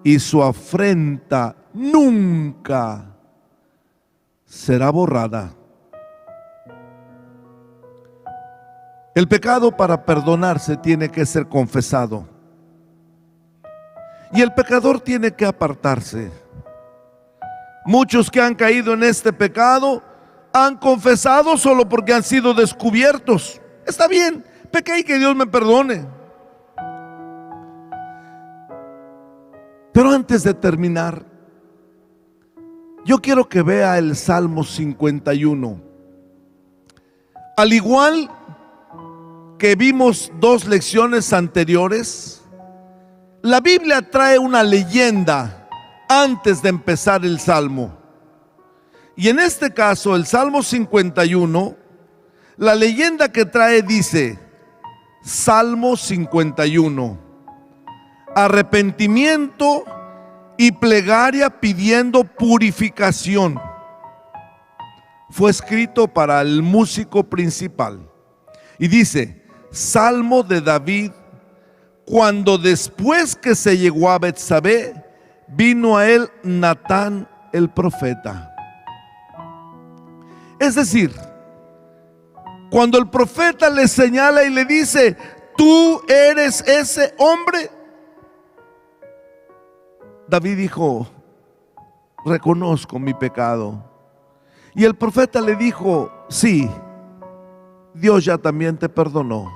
y su afrenta nunca será borrada. El pecado, para perdonarse, tiene que ser confesado. Y el pecador tiene que apartarse. Muchos que han caído en este pecado han confesado solo porque han sido descubiertos. Está bien, pequé y que Dios me perdone. Pero antes de terminar, yo quiero que vea el Salmo 51. Al igual que vimos 2 lecciones anteriores, la Biblia trae una leyenda antes de empezar el Salmo. Y en este caso, el Salmo 51, la leyenda que trae dice: Salmo 51, arrepentimiento y plegaria pidiendo purificación. Fue escrito para el músico principal. Y dice: Salmo de David, cuando después que se llegó a Betsabé, vino a él Natán el profeta. Es decir, cuando el profeta le señala y le dice: tú eres ese hombre, David dijo: reconozco mi pecado. Y el profeta le dijo: sí, Dios ya también te perdonó.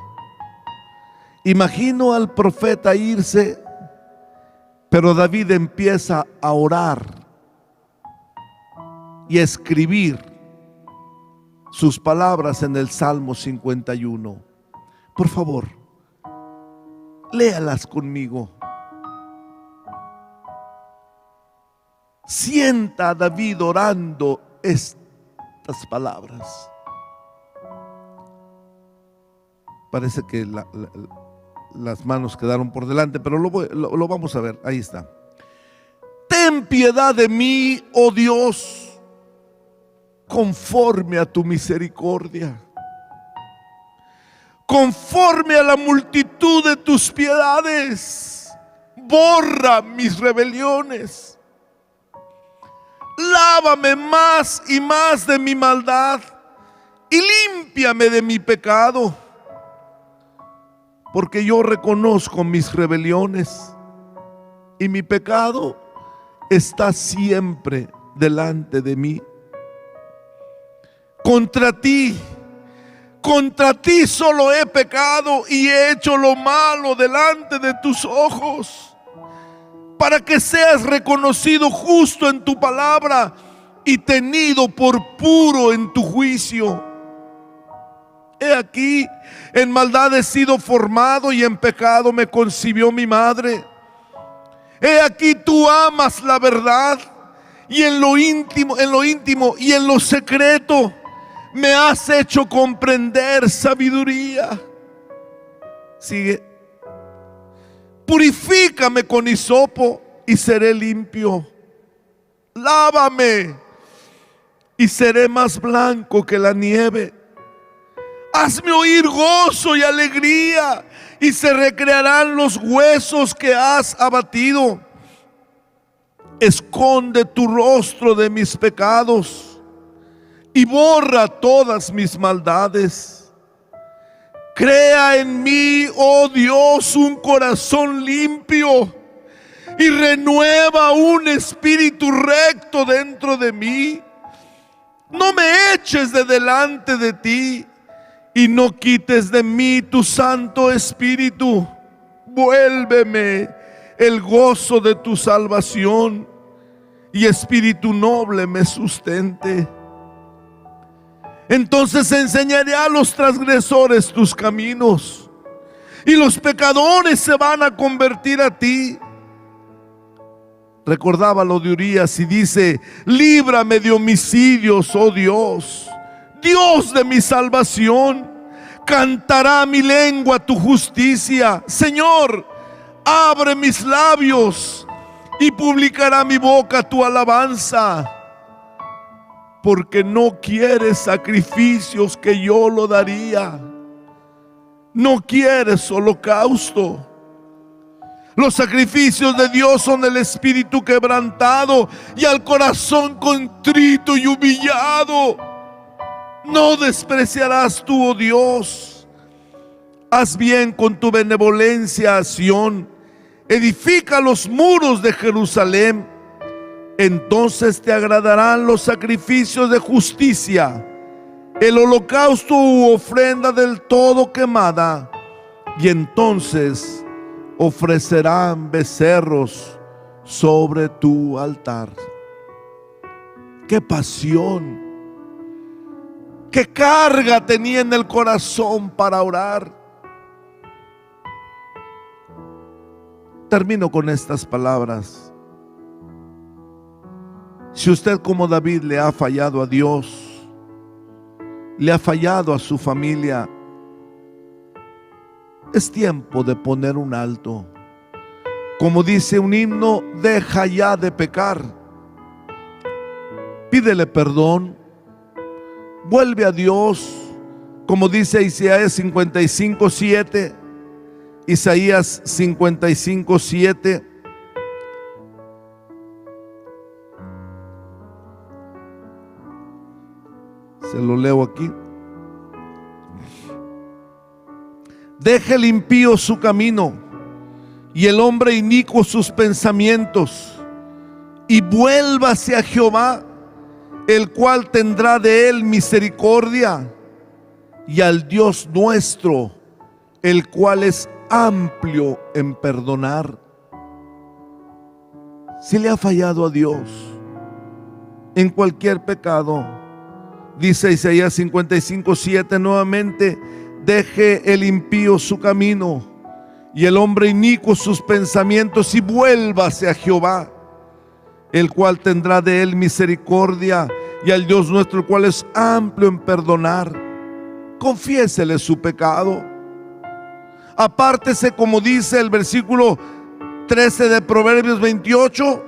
Imagino al profeta irse, pero David empieza a orar y a escribir sus palabras en el Salmo 51. Por favor, léalas conmigo. Sienta a David orando estas palabras. Parece que las manos quedaron por delante, pero lo vamos a ver. Ahí está. Ten piedad de mí, oh Dios, conforme a tu misericordia, conforme a la multitud de tus piedades, borra mis rebeliones. Lávame más y más de mi maldad y límpiame de mi pecado, porque yo reconozco mis rebeliones y mi pecado está siempre delante de mí. Contra ti solo he pecado y he hecho lo malo delante de tus ojos, para que seas reconocido justo en tu palabra y tenido por puro en tu juicio. He aquí, en maldad he sido formado y en pecado me concibió mi madre. He aquí, tú amas la verdad y en lo íntimo y en lo secreto me has hecho comprender sabiduría. Sigue. Purifícame con hisopo y seré limpio. Lávame y seré más blanco que la nieve. Hazme oír gozo y alegría, y se recrearán los huesos que has abatido. Esconde tu rostro de mis pecados y borra todas mis maldades. Crea en mí, oh Dios, un corazón limpio y renueva un espíritu recto dentro de mí. No me eches de delante de ti y no quites de mí tu Santo Espíritu. Vuélveme el gozo de tu salvación y espíritu noble me sustente. Entonces enseñaré a los transgresores tus caminos y los pecadores se van a convertir a ti. Recordaba lo de Urías y dice: líbrame de homicidios, oh Dios, Dios de mi salvación. Cantará mi lengua tu justicia. Señor, abre mis labios y publicará mi boca tu alabanza. Porque no quieres sacrificios que yo lo daría, no quieres holocausto. Los sacrificios de Dios son el espíritu quebrantado y al corazón contrito y humillado. No despreciarás tú, oh Dios. Haz bien con tu benevolencia a Sión, edifica los muros de Jerusalén. Entonces te agradarán los sacrificios de justicia, el holocausto u ofrenda del todo quemada, y entonces ofrecerán becerros sobre tu altar. ¡Qué pasión! ¡Qué carga tenía en el corazón para orar! Termino con estas palabras. Si usted, como David, le ha fallado a Dios, le ha fallado a su familia, es tiempo de poner un alto. Como dice un himno, deja ya de pecar. Pídele perdón, vuelve a Dios, como dice Isaías 55:7. Isaías 55:7. Se lo leo aquí. Deje el impío su camino y el hombre inicuo sus pensamientos, y vuélvase a Jehová, el cual tendrá de él misericordia, y al Dios nuestro, el cual es amplio en perdonar. Si le ha fallado a Dios en cualquier pecado, dice Isaías 55:7 nuevamente: deje el impío su camino y el hombre inicuo sus pensamientos, y vuélvase a Jehová, el cual tendrá de él misericordia, y al Dios nuestro, el cual es amplio en perdonar. Confiésele su pecado. Apártese, como dice el versículo 13 de Proverbios 28,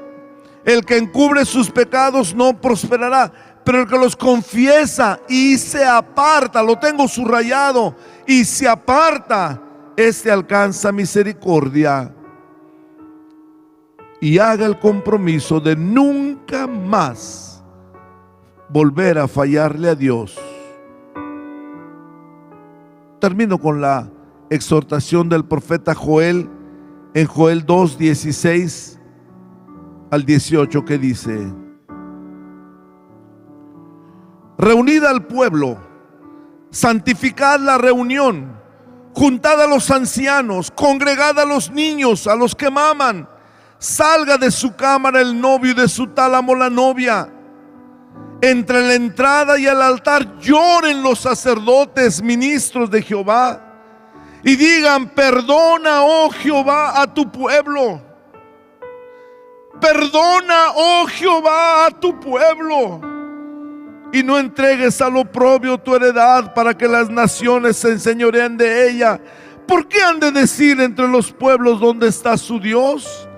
el que encubre sus pecados no prosperará, pero el que los confiesa y se aparta, lo tengo subrayado, y se aparta, este alcanza misericordia. Y haga el compromiso de nunca más volver a fallarle a Dios. Termino con la exhortación del profeta Joel en Joel 2:16 al 18, que dice: reunid al pueblo, santificad la reunión, juntad a los ancianos, congregad a los niños, a los que maman. Salga de su cámara el novio y de su tálamo la novia. Entre la entrada y el altar lloren los sacerdotes, ministros de Jehová, y digan: perdona, oh Jehová, a tu pueblo. Perdona, oh Jehová, a tu pueblo, y no entregues al oprobio tu heredad, para que las naciones se enseñoreen de ella. ¿Por qué han de decir entre los pueblos: dónde está su Dios?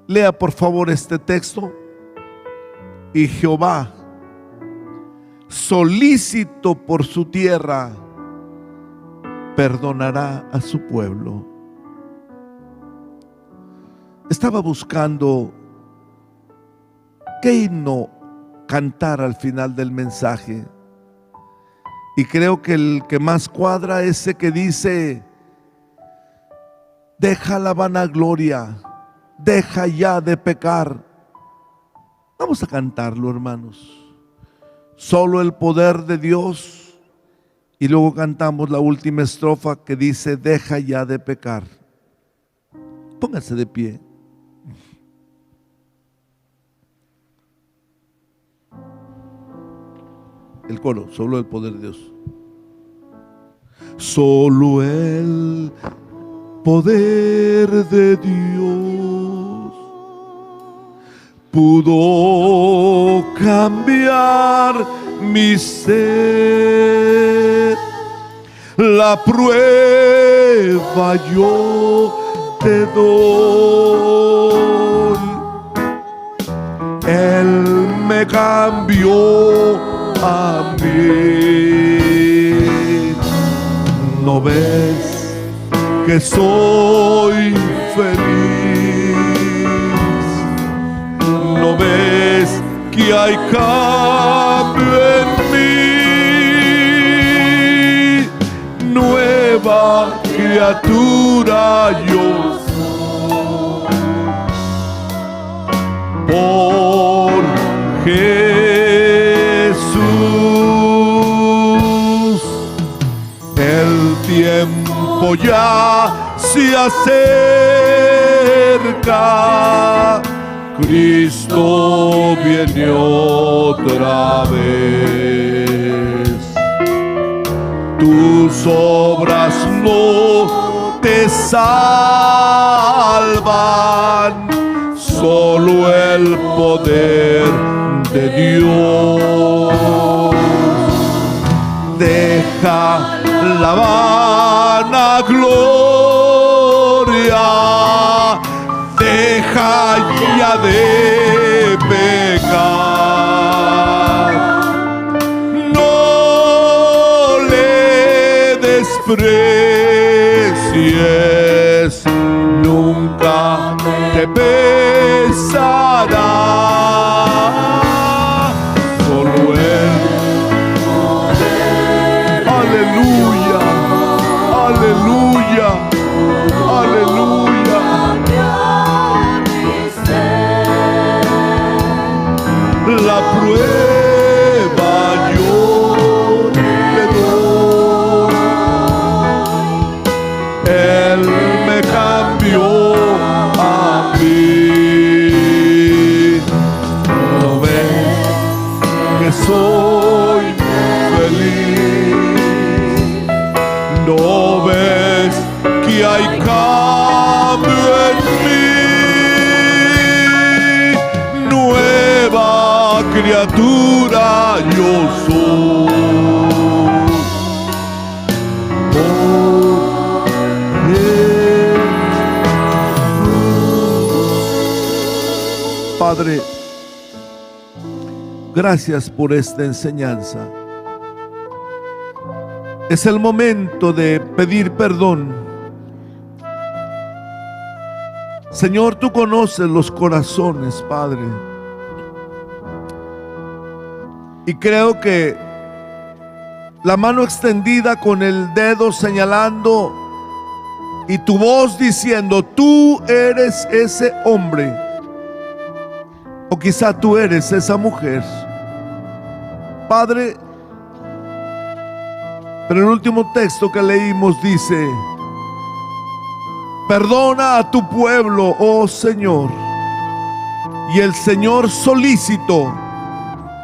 Lea por favor este texto. Y Jehová, solícito por su tierra, perdonará a su pueblo. Estaba buscando qué himno cantar al final del mensaje, y creo que el que más cuadra es ese que dice: deja la vanagloria, deja ya de pecar. Vamos a cantarlo, hermanos. Solo el poder de Dios. Y luego cantamos la última estrofa que dice: deja ya de pecar. Póngase de pie. El coro: solo el poder de Dios. Solo el poder de Dios pudo cambiar mi ser. La prueba yo te doy. Él me cambió a mí. ¿No ves que soy feliz? ¿No ves que hay cambio en mí? Nueva criatura yo soy. por Jesús. El tiempo ya se acerca, Cristo viene otra vez. Tus obras no te salvan, solo el poder de Dios. Deja la vanagloria, deja ya de pecar. No le desprecies, nunca te pesará. Solo Él. Aleluya, aleluya, aleluya. La prueba yo le doy. Él me cambió a mí. ¿No ves que soy feliz? ¿No ves que hay cambio en mí? Nueva criatura yo soy. Padre, gracias por esta enseñanza. Es el momento de pedir perdón. Señor, tú conoces los corazones, Padre. Y creo que la mano extendida con el dedo señalando y tu voz diciendo, tú eres ese hombre. O quizá tú eres esa mujer. Padre, pero el último texto que leímos dice, perdona a tu pueblo, oh Señor, y el Señor solícito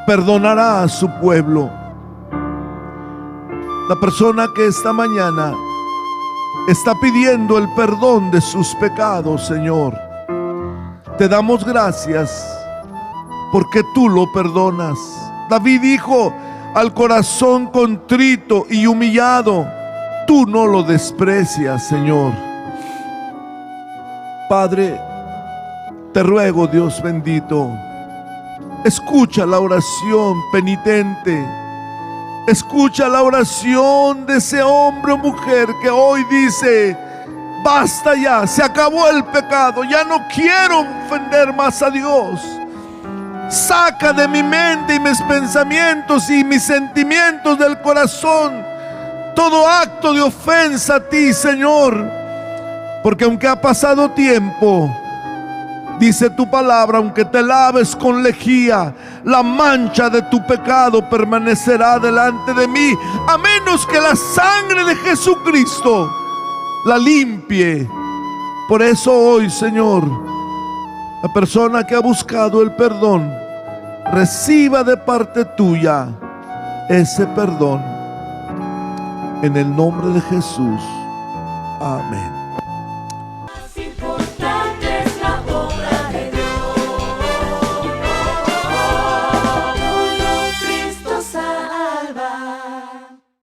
perdonará a su pueblo. La persona que esta mañana está pidiendo el perdón de sus pecados, Señor, te damos gracias porque tú lo perdonas. David dijo, al corazón contrito y humillado, tú no lo desprecias, Señor. Padre, te ruego, Dios bendito, escucha la oración penitente, escucha la oración de ese hombre o mujer que hoy dice, basta ya, se acabó el pecado, ya no quiero ofender más a Dios. Saca de mi mente y mis pensamientos y mis sentimientos del corazón todo acto de ofensa a ti, Señor, porque aunque ha pasado tiempo, dice tu palabra, aunque te laves con lejía, la mancha de tu pecado permanecerá delante de mí, a menos que la sangre de Jesucristo la limpie. Por eso hoy, Señor, la persona que ha buscado el perdón, reciba de parte tuya ese perdón. En el nombre de Jesús. Amén.